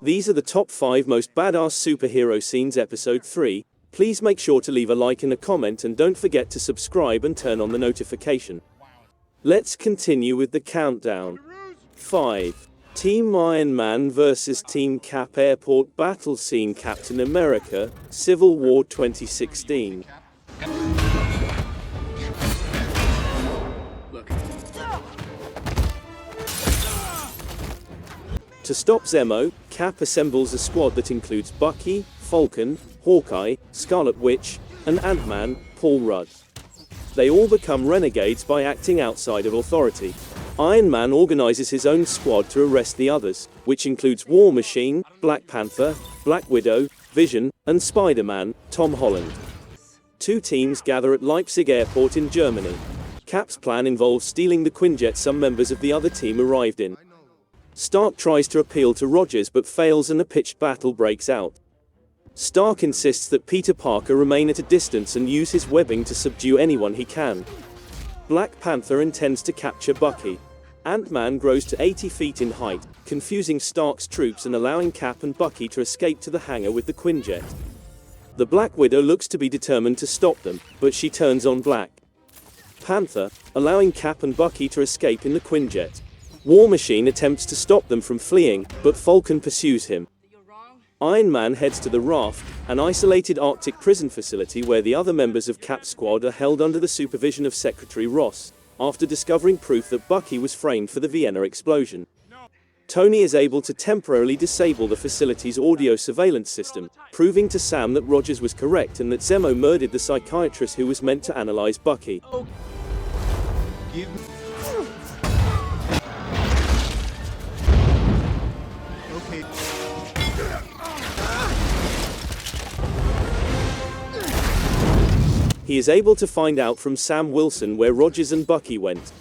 These are the top 5 most badass superhero scenes episode 3. Please make sure to leave a like and a comment and don't forget to subscribe and turn on the notification. Let's continue with the countdown. 5. Team Iron Man vs Team Cap Airport Battle Scene Captain America, Civil War 2016. To stop Zemo, Cap assembles a squad that includes Bucky, Falcon, Hawkeye, Scarlet Witch, and Ant-Man, Paul Rudd. They all become renegades by acting outside of authority. Iron Man organizes his own squad to arrest the others, which includes War Machine, Black Panther, Black Widow, Vision, and Spider-Man, Tom Holland. 2 teams gather at Leipzig Airport in Germany. Cap's plan involves stealing the Quinjet some members of the other team arrived in. Stark tries to appeal to Rogers but fails and a pitched battle breaks out. Stark insists that Peter Parker remain at a distance and use his webbing to subdue anyone he can. Black Panther intends to capture Bucky. Ant-Man grows to 80 feet in height, confusing Stark's troops and allowing Cap and Bucky to escape to the hangar with the Quinjet. The Black Widow looks to be determined to stop them, but she turns on Black Panther, allowing Cap and Bucky to escape in the Quinjet. War Machine attempts to stop them from fleeing, but Falcon pursues him. Iron Man heads to the Raft, an isolated Arctic prison facility where the other members of Cap's squad are held under the supervision of Secretary Ross, after discovering proof that Bucky was framed for the Vienna explosion. Tony is able to temporarily disable the facility's audio surveillance system, proving to Sam that Rogers was correct and that Zemo murdered the psychiatrist who was meant to analyze Bucky. He is able to find out from Sam Wilson where Rogers and Bucky went.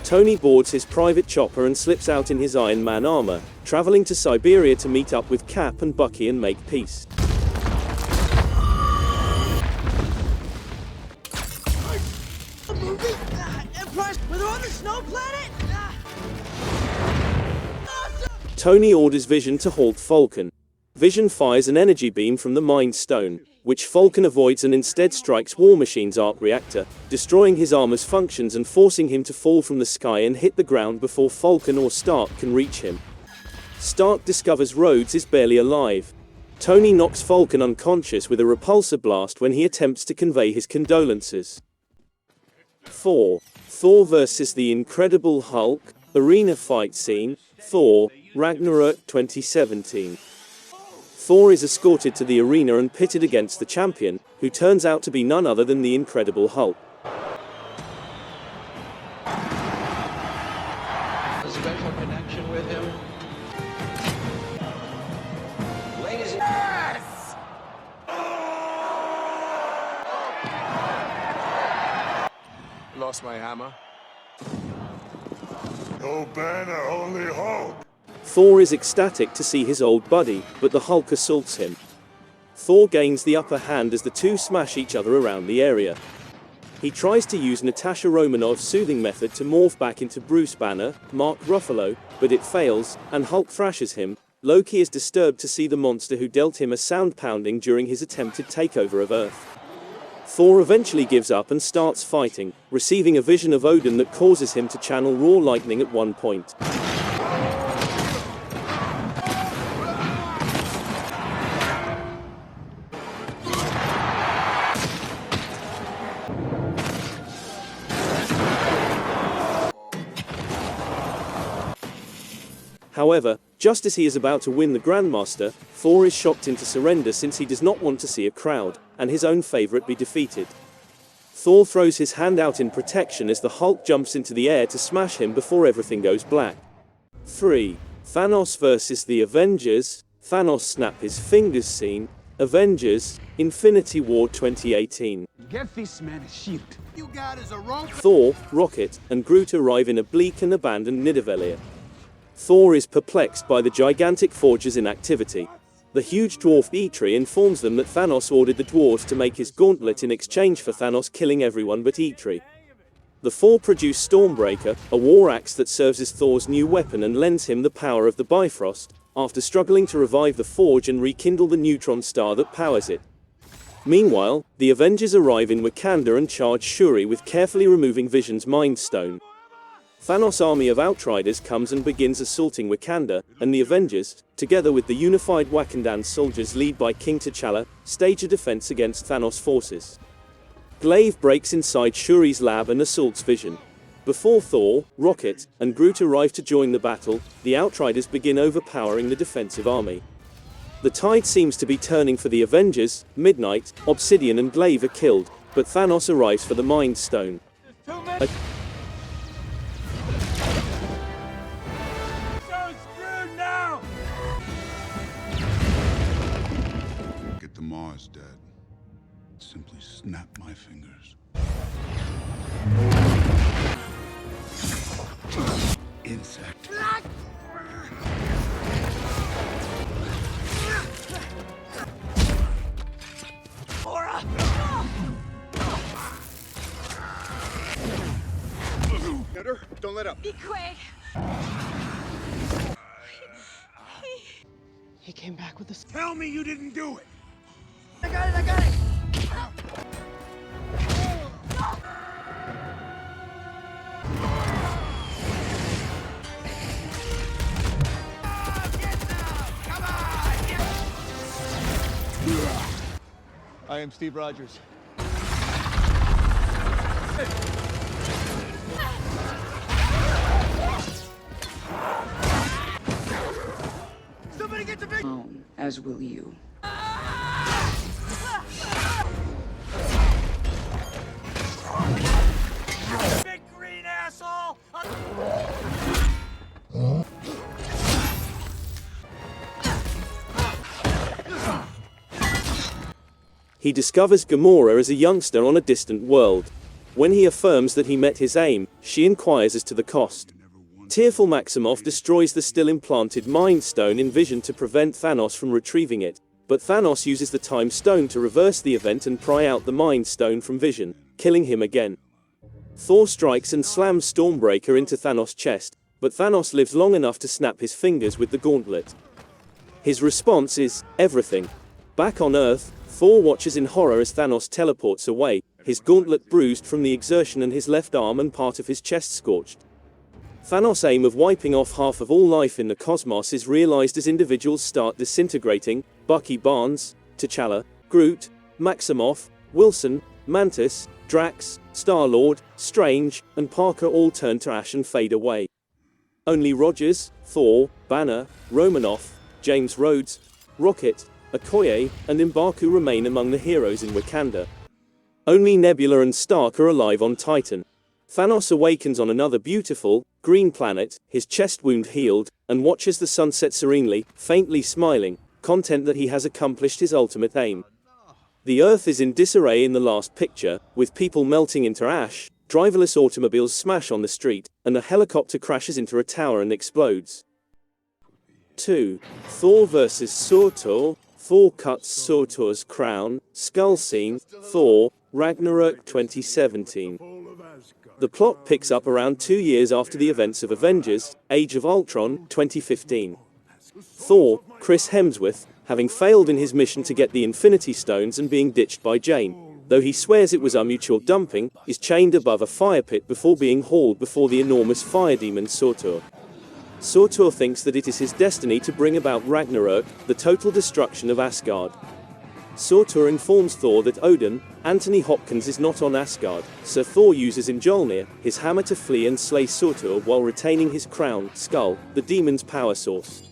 Tony boards his private chopper and slips out in his Iron Man armor, traveling to Siberia to meet up with Cap and Bucky and make peace. Tony orders Vision to halt Falcon. Vision fires an energy beam from the Mind Stone, which Falcon avoids and instead strikes War Machine's arc reactor, destroying his armor's functions and forcing him to fall from the sky and hit the ground before Falcon or Stark can reach him. Stark discovers Rhodes is barely alive. Tony knocks Falcon unconscious with a repulsor blast when he attempts to convey his condolences. 4. Thor vs the Incredible Hulk, arena fight scene, Thor, Ragnarok 2017. Thor is escorted to the arena and pitted against the champion, who turns out to be none other than the Incredible Hulk. A special connection with him. Ladies and yes! Lost my hammer. No banner, only Hulk. Thor is ecstatic to see his old buddy, but the Hulk assaults him. Thor gains the upper hand as the two smash each other around the area. He tries to use Natasha Romanoff's soothing method to morph back into Bruce Banner, Mark Ruffalo, but it fails, and Hulk thrashes him. Loki is disturbed to see the monster who dealt him a sound pounding during his attempted takeover of Earth. Thor eventually gives up and starts fighting, receiving a vision of Odin that causes him to channel raw lightning at one point. However, just as he is about to win the Grandmaster, Thor is shocked into surrender since he does not want to see a crowd, and his own favorite be defeated. Thor throws his hand out in protection as the Hulk jumps into the air to smash him before everything goes black. 3. Thanos vs the Avengers, Thanos snap his fingers scene, Avengers, Infinity War 2018. Get this man a shield. You got is a rope. Thor, Rocket, and Groot arrive in a bleak and abandoned Nidavellir. Thor is perplexed by the gigantic forge's inactivity. The huge dwarf Eitri informs them that Thanos ordered the dwarves to make his gauntlet in exchange for Thanos killing everyone but Eitri. The four produce Stormbreaker, a war axe that serves as Thor's new weapon and lends him the power of the Bifrost, after struggling to revive the forge and rekindle the neutron star that powers it. Meanwhile, the Avengers arrive in Wakanda and charge Shuri with carefully removing Vision's Mind Stone. Thanos' army of Outriders comes and begins assaulting Wakanda, and the Avengers, together with the unified Wakandan soldiers led by King T'Challa, stage a defense against Thanos' forces. Glaive breaks inside Shuri's lab and assaults Vision. Before Thor, Rocket, and Groot arrive to join the battle, the Outriders begin overpowering the defensive army. The tide seems to be turning for the Avengers. Midnight, Obsidian and Glaive are killed, but Thanos arrives for the Mind Stone. Get to Mars, Dad. Simply snap my fingers. Insect. Get her. Don't let up. Be quick. He came back with us. Tell me you didn't do it. I got it. I am Steve Rogers. Somebody get the big. As will you. Big green asshole! He discovers Gamora as a youngster on a distant world. When he affirms that he met his aim, she inquires as to the cost. Tearful Maximoff destroys the still implanted Mind Stone in Vision to prevent Thanos from retrieving it, but Thanos uses the Time Stone to reverse the event and pry out the Mind Stone from Vision, killing him again. Thor strikes and slams Stormbreaker into Thanos' chest, but Thanos lives long enough to snap his fingers with the gauntlet. His response is, everything. Back on Earth, Thor watches in horror as Thanos teleports away, his gauntlet bruised from the exertion and his left arm and part of his chest scorched. Thanos' aim of wiping off half of all life in the cosmos is realized as individuals start disintegrating. Bucky, Barnes, T'Challa, Groot, Maximoff, Wilson, Mantis, Drax, Star-Lord, Strange, and Parker all turn to ash and fade away. Only Rogers, Thor, Banner, Romanoff, James Rhodes, Rocket, Okoye, and M'Baku remain among the heroes in Wakanda. Only Nebula and Stark are alive on Titan. Thanos awakens on another beautiful, green planet, his chest wound healed, and watches the sun set serenely, faintly smiling, content that he has accomplished his ultimate aim. The Earth is in disarray in the last picture, with people melting into ash, driverless automobiles smash on the street, and a helicopter crashes into a tower and explodes. 2. Thor vs. Surtur. Thor cuts Surtur's crown. Skull scene. Thor, Ragnarok 2017. The plot picks up around 2 years after the events of Avengers, Age of Ultron, 2015. Thor, Chris Hemsworth, having failed in his mission to get the Infinity Stones and being ditched by Jane, though he swears it was a mutual dumping, is chained above a fire pit before being hauled before the enormous fire demon Surtur. Surtur thinks that it is his destiny to bring about Ragnarok, the total destruction of Asgard. Surtur informs Thor that Odin, Anthony Hopkins, is not on Asgard, so Thor uses Mjolnir, his hammer, to flee and slay Surtur while retaining his crown, Skull, the demon's power source.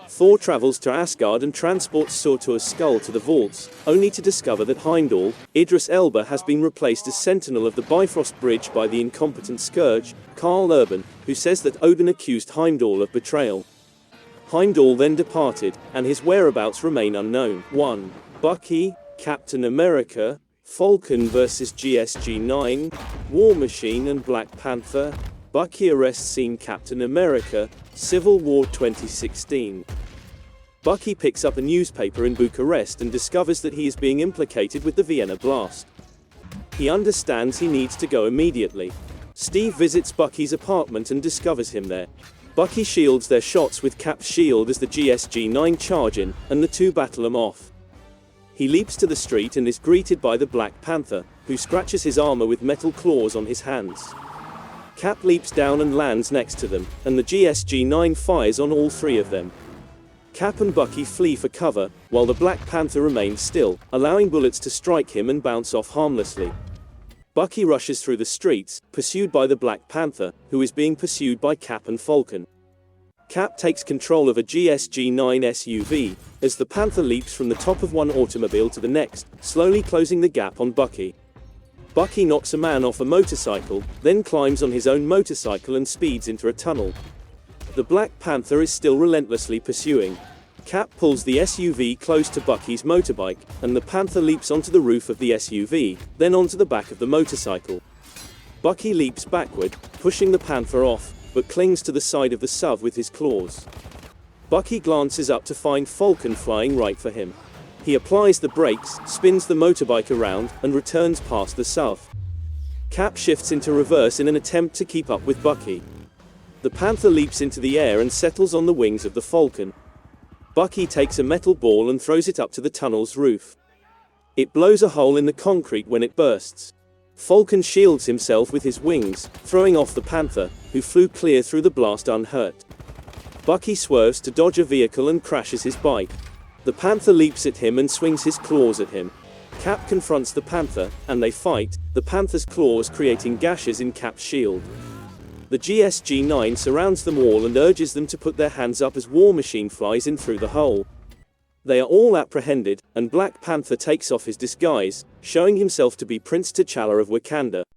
Thor travels to Asgard and transports Surtur's skull to the vaults, only to discover that Heimdall, Idris Elba, has been replaced as sentinel of the Bifrost Bridge by the incompetent Scourge, Karl Urban, who says that Odin accused Heimdall of betrayal. Heimdall then departed, and his whereabouts remain unknown. 1. Bucky, Captain America, Falcon vs. GSG-9, War Machine and Black Panther. Bucky arrests scene Captain America, Civil War 2016. Bucky picks up a newspaper in Bucharest and discovers that he is being implicated with the Vienna blast. He understands he needs to go immediately. Steve visits Bucky's apartment and discovers him there. Bucky shields their shots with Cap's shield as the GSG-9 charge in, and the two battle him off. He leaps to the street and is greeted by the Black Panther, who scratches his armor with metal claws on his hands. Cap leaps down and lands next to them, and the GSG-9 fires on all three of them. Cap and Bucky flee for cover, while the Black Panther remains still, allowing bullets to strike him and bounce off harmlessly. Bucky rushes through the streets, pursued by the Black Panther, who is being pursued by Cap and Falcon. Cap takes control of a GSG-9 SUV, as the Panther leaps from the top of one automobile to the next, slowly closing the gap on Bucky. Bucky knocks a man off a motorcycle, then climbs on his own motorcycle and speeds into a tunnel. The Black Panther is still relentlessly pursuing. Cap pulls the SUV close to Bucky's motorbike, and the Panther leaps onto the roof of the SUV, then onto the back of the motorcycle. Bucky leaps backward, pushing the Panther off, but clings to the side of the SUV with his claws. Bucky glances up to find Falcon flying right for him. He applies the brakes, spins the motorbike around, and returns past the SUV. Cap shifts into reverse in an attempt to keep up with Bucky. The Panther leaps into the air and settles on the wings of the Falcon. Bucky takes a metal ball and throws it up to the tunnel's roof. It blows a hole in the concrete when it bursts. Falcon shields himself with his wings, throwing off the Panther, who flew clear through the blast unhurt. Bucky swerves to dodge a vehicle and crashes his bike. The Panther leaps at him and swings his claws at him. Cap confronts the Panther, and they fight, the Panther's claws creating gashes in Cap's shield. The GSG-9 surrounds them all and urges them to put their hands up as War Machine flies in through the hole. They are all apprehended, and Black Panther takes off his disguise, showing himself to be Prince T'Challa of Wakanda.